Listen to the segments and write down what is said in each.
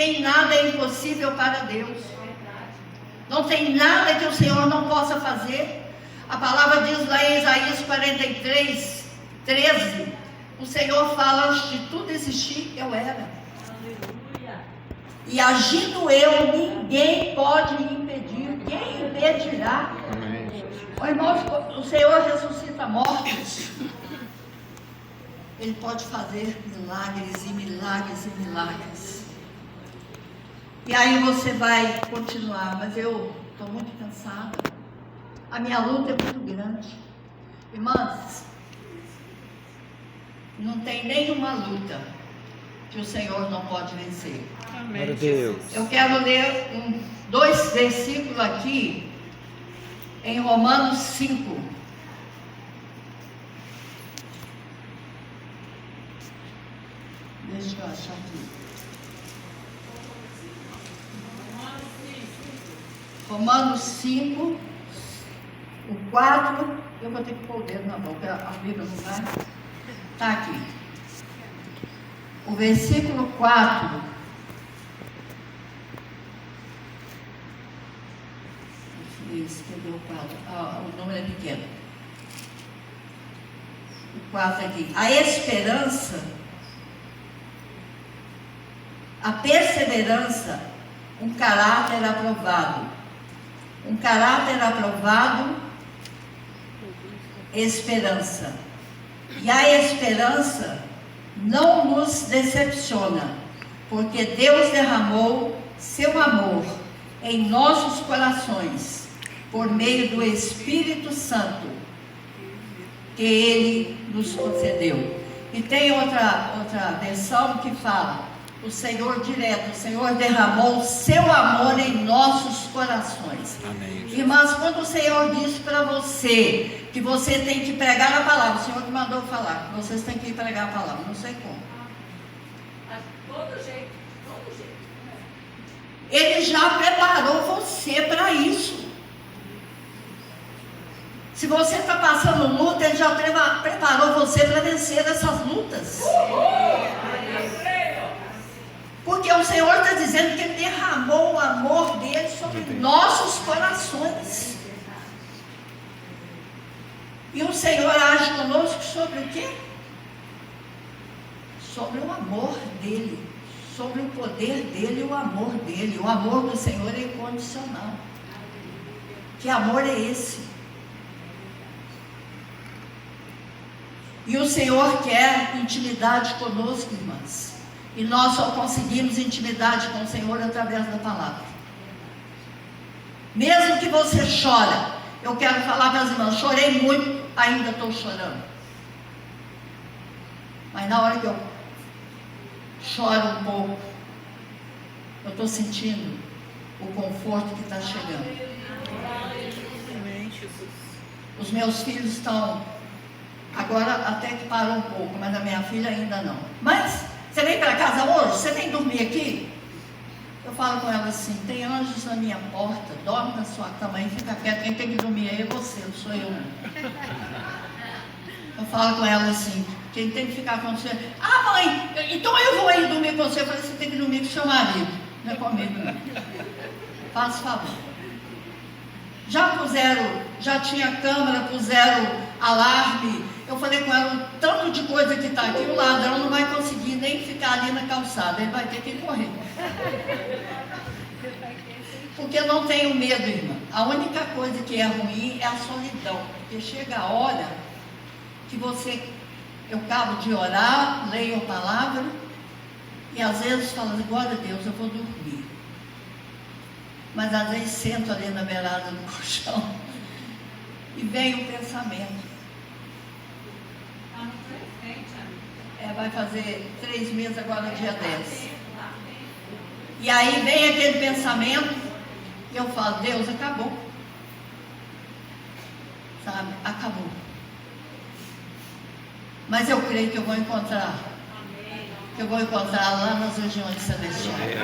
tem nada impossível para Deus. Não tem nada que o Senhor não possa fazer. A palavra diz lá em Isaías 43, 13, o Senhor fala: antes de tudo existir, eu era. E agindo eu, ninguém pode me impedir. Quem impedirá? Oh, irmãos, o Senhor ressuscita mortos. Ele pode fazer milagres e milagres e milagres. E aí você vai continuar, mas eu estou muito cansada. A minha luta é muito grande. Irmãs, não tem nenhuma luta que o Senhor não pode vencer. Amém. Deus. Eu quero ler 2 versículos aqui em Romanos 5. Deixa eu achar aqui. Romanos 5, o 4. Eu vou ter que pôr o dedo na boca, a Bíblia não vai. Está aqui. O versículo 4. Cadê o 4? O número é pequeno. O 4 aqui. A esperança, a perseverança, um caráter aprovado. Um caráter aprovado, esperança. E a esperança não nos decepciona, porque Deus derramou seu amor em nossos corações, por meio do Espírito Santo, que Ele nos concedeu. E tem outra versão que fala, o Senhor direto, o Senhor derramou seu amor em nossos corações. Amém. Irmãs, quando o Senhor diz para você que você tem que pregar a palavra, o Senhor que mandou falar, que vocês têm que ir pregar a palavra, não sei como. Todo jeito. Ele já preparou você para isso. Se você está passando luta, Ele já preparou você para vencer essas lutas. Porque o Senhor está dizendo que Ele derramou o amor dEle sobre nossos corações. E o Senhor age conosco sobre o quê? Sobre o amor dEle, sobre o poder dEle e o amor dEle. O amor do Senhor é incondicional. Que amor é esse? E o Senhor quer intimidade conosco, irmãs. E nós só conseguimos intimidade com o Senhor através da palavra. Mesmo que você chore, eu quero falar para as irmãs, chorei muito, ainda estou chorando. Mas na hora que eu choro um pouco, eu estou sentindo o conforto que está chegando. Os meus filhos estão, agora até que parou um pouco, mas a minha filha ainda não. Mas você vem para casa hoje? Você tem que dormir aqui? Eu falo com ela assim, tem anjos na minha porta, dorme na sua cama e fica quieto, quem tem que dormir aí é você, não sou eu. Eu falo com ela assim, quem tem que ficar com você? Ah, mãe, então eu vou aí dormir com você. Eu falei, você tem que dormir com seu marido, não é comigo não. Faça favor. Já tinha câmera, puseram alarme. Eu falei com ela, o tanto de coisa que está aqui, o ladrão não vai conseguir nem ficar ali na calçada, ele vai ter que correr. Porque eu não tenho medo, irmã. A única coisa que é ruim é a solidão. Porque chega a hora que eu acabo de orar, leio a palavra, e às vezes falo assim, glória a Deus, eu vou dormir. Mas às vezes sento ali na beirada do colchão e vem o pensamento. Vai fazer 3 meses agora, dia 10. E aí vem aquele pensamento, e eu falo, Deus, acabou. Sabe, acabou. Mas eu creio que eu vou encontrar. Que eu vou encontrar lá nas regiões celestiais.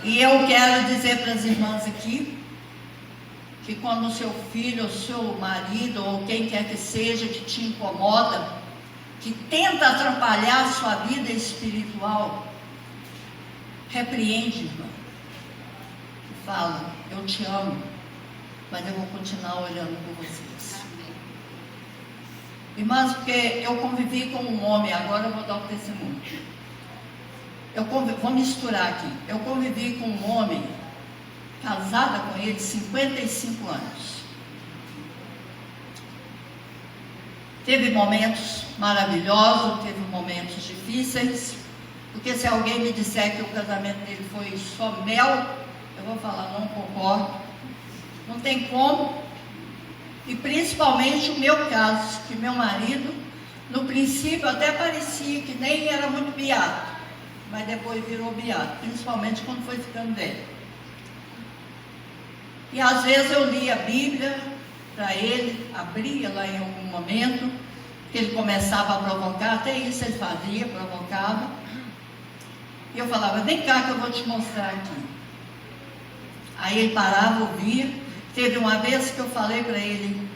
E eu quero dizer para as irmãs aqui, que quando o seu filho, ou seu marido, ou quem quer que seja que te incomoda, que tenta atrapalhar a sua vida espiritual, repreende, irmã. E fala, eu te amo, mas eu vou continuar olhando por vocês. Irmãs, porque eu convivi com um homem, agora eu vou dar o testemunho. Vou misturar aqui. Eu convivi com um homem, casada com ele, 55 anos. Teve momentos maravilhosos, teve momentos difíceis, porque se alguém me disser que o casamento dele foi só mel, eu vou falar, não concordo, não tem como. E principalmente o meu caso, que meu marido, no princípio até parecia que nem era muito beato, mas depois virou beato, principalmente quando foi ficando velho. E às vezes eu lia a Bíblia para ele, abria lá em algum momento, que ele começava a provocar, até isso ele fazia, provocava. E eu falava, vem cá que eu vou te mostrar aqui. Aí ele parava, ouvia. Teve uma vez que eu falei para ele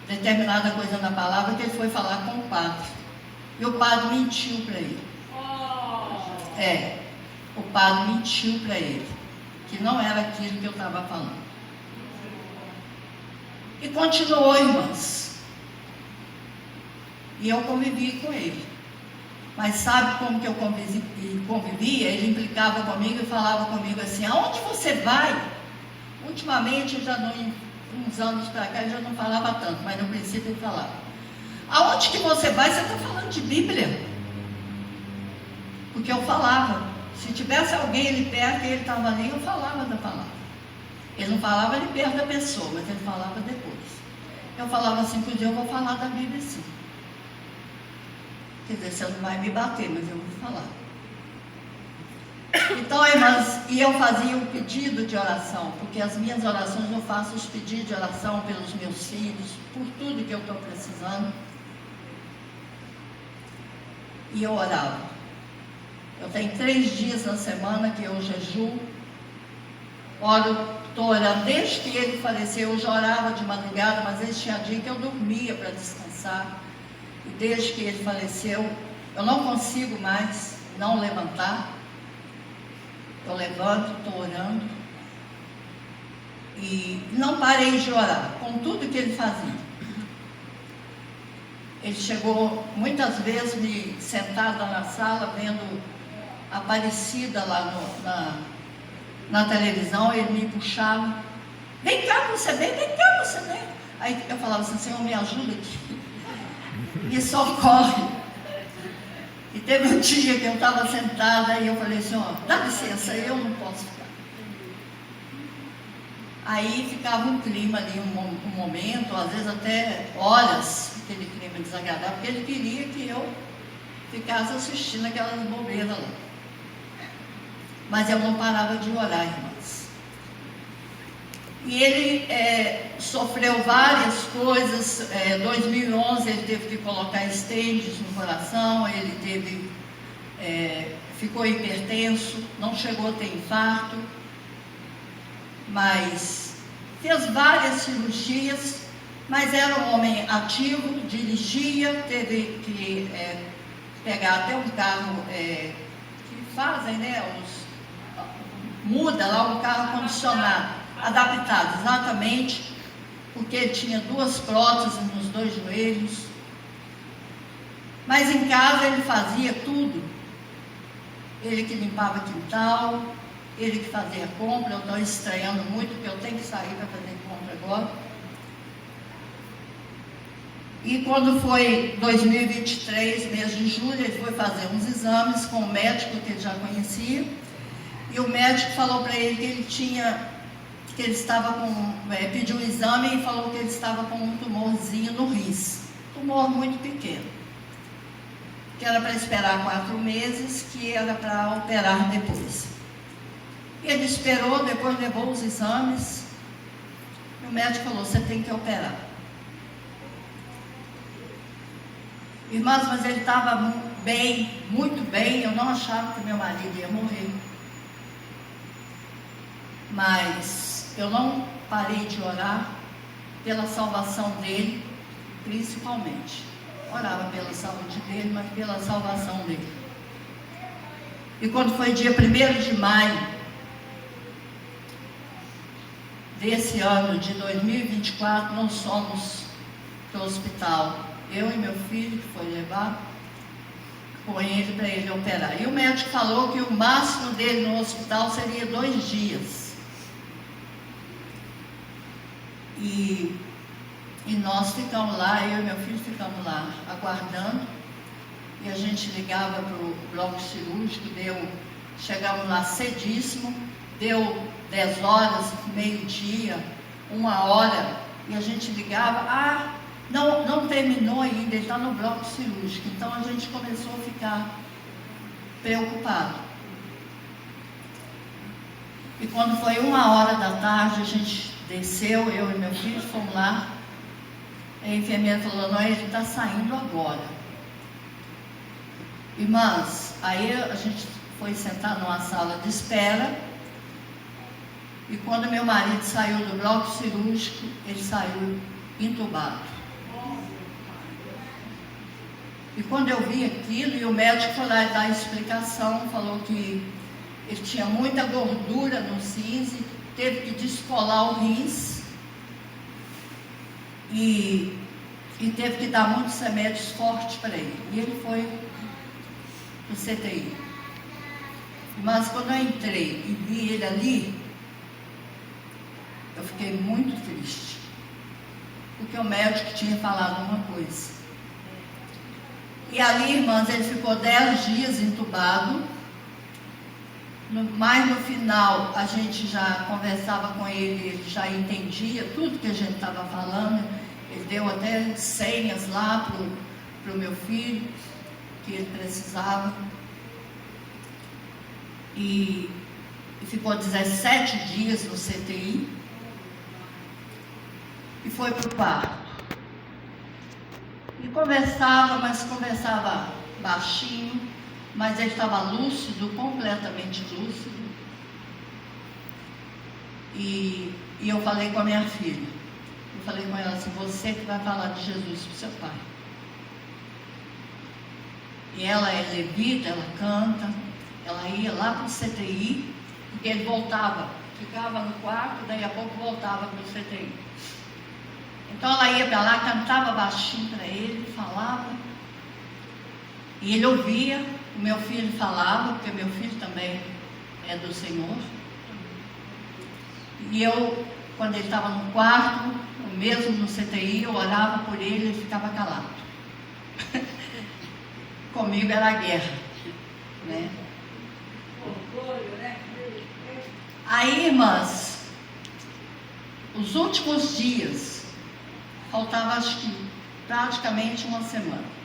determinada coisa na palavra, que ele foi falar com o padre. E o padre mentiu para ele. O padre mentiu para ele, que não era aquilo que eu estava falando. E continuou, irmãs. E eu convivi com ele. Mas sabe como que eu convivia? Ele implicava comigo e falava comigo assim, aonde você vai? Ultimamente, eu já não, uns anos para cá, ele já não falava tanto, mas no princípio ele falava. Aonde que você vai? Você está falando de Bíblia? Porque eu falava. Se tivesse alguém ali perto e ele estava ali, eu falava da palavra. Ele não falava ali perto da pessoa, mas ele falava depois. Eu falava assim, que um dia eu vou falar da Bíblia sim. Quer dizer, você não vai me bater, mas eu vou falar. Então, irmãs, e eu fazia um pedido de oração, porque as minhas orações eu faço os pedidos de oração pelos meus filhos, por tudo que eu estou precisando. E eu orava. Eu tenho 3 dias na semana que eu jejuo, estou orando, desde que ele faleceu, eu já orava de madrugada, mas vezes tinha dia que eu dormia para descansar. E desde que ele faleceu, eu não consigo mais não levantar. Eu levanto, estou orando. E não parei de orar, com tudo que ele fazia. Ele chegou muitas vezes me sentada na sala, vendo Aparecida lá na televisão, ele me puxava. Vem cá você vem cá você vem. Aí eu falava assim, Senhor, me ajuda aqui. Me socorre. E teve um dia que eu estava sentada e eu falei assim, ó, dá licença, eu não posso ficar. Aí ficava um clima ali, um momento, às vezes até horas, aquele clima desagradável, porque ele queria que eu ficasse assistindo aquelas bobeiras lá. Mas eu não parava de orar, irmãs. E ele sofreu várias coisas. Em 2011 ele teve que colocar estentes no coração, ele ficou hipertenso, não chegou a ter infarto, mas fez várias cirurgias, mas era um homem ativo, dirigia, teve que pegar até um carro que fazem, muda lá um carro condicionado, adaptado, exatamente, porque ele tinha 2 próteses nos 2 joelhos. Mas em casa ele fazia tudo. Ele que limpava quintal, ele que fazia compra. Eu estou estranhando muito, porque eu tenho que sair para fazer compra agora. E quando foi 2023, mês de julho, ele foi fazer uns exames com um médico que ele já conhecia. E o médico falou para ele que ele estava pediu um exame e falou que ele estava com um tumorzinho no rins. Tumor muito pequeno. Que era para esperar 4 meses, que era para operar depois. Ele esperou, depois levou os exames. E o médico falou, você tem que operar. Irmãs, mas ele estava bem, muito bem. Eu não achava que meu marido ia morrer. Mas eu não parei de orar pela salvação dele, principalmente. orava pela saúde dele, mas pela salvação dele. E quando foi dia 1º de maio desse ano de 2024, nós fomos para o hospital. Eu e meu filho, que foi levar com ele para ele operar. E o médico falou que o máximo dele no hospital seria 2 dias. E nós ficamos lá, eu e meu filho ficamos lá, aguardando. E a gente ligava para o bloco cirúrgico, chegamos lá cedíssimo, deu 10 horas, meio-dia, 1 hora, e a gente ligava, não terminou ainda, ele está no bloco cirúrgico. Então a gente começou a ficar preocupado. E quando foi 1 hora da tarde, a gente desceu, eu e meu filho fomos lá. A enfermeira falou, não, ele está saindo agora. Irmãs, aí a gente foi sentar numa sala de espera. E quando meu marido saiu do bloco cirúrgico, ele saiu entubado. E quando eu vi aquilo, e o médico foi lá dar a explicação, falou que ele tinha muita gordura nos rins, teve que descolar o rins e teve que dar muitos remédios fortes para ele. E ele foi no CTI. Mas quando eu entrei e vi ele ali, eu fiquei muito triste, porque o médico tinha falado uma coisa. E ali, irmãs, ele ficou 10 dias entubado. Mas no final, a gente já conversava com ele, ele já entendia tudo que a gente estava falando. Ele deu até senhas lá para o meu filho, que ele precisava. E ficou 17 dias no CTI. E foi para o quarto. E conversava, mas conversava baixinho, mas ele estava lúcido, completamente lúcido. E eu falei com a minha filha. Eu falei com ela assim, você que vai falar de Jesus para o seu pai. E ela é levita, ela canta, ela ia lá para o CTI, porque ele voltava, ficava no quarto, daí a pouco voltava para o CTI. Então ela ia para lá, cantava baixinho para ele, falava, e ele ouvia. O meu filho falava, porque meu filho também é do Senhor. E eu, quando ele estava no quarto, mesmo no CTI, eu orava por ele, ele ficava calado. Comigo era a guerra, né? Aí, irmãs, os últimos dias, faltava acho que praticamente 1 semana.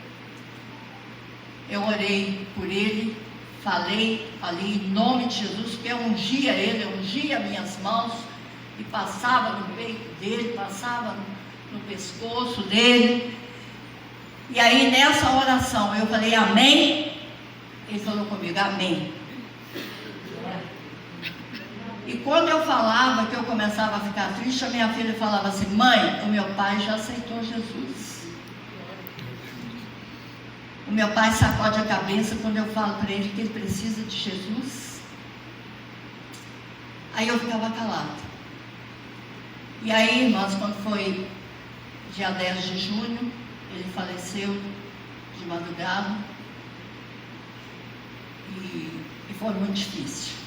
Eu orei por ele, falei ali em nome de Jesus, porque eu ungia ele, eu ungia minhas mãos e passava no peito dele, passava no pescoço dele. E aí nessa oração eu falei amém, ele falou comigo amém. E quando eu falava que eu começava a ficar triste, a minha filha falava assim, mãe, o meu pai já aceitou Jesus. O meu pai sacode a cabeça quando eu falo para ele que ele precisa de Jesus. Aí eu ficava calada. E aí, irmãos, quando foi dia 10 de junho, ele faleceu de madrugada. E foi muito difícil.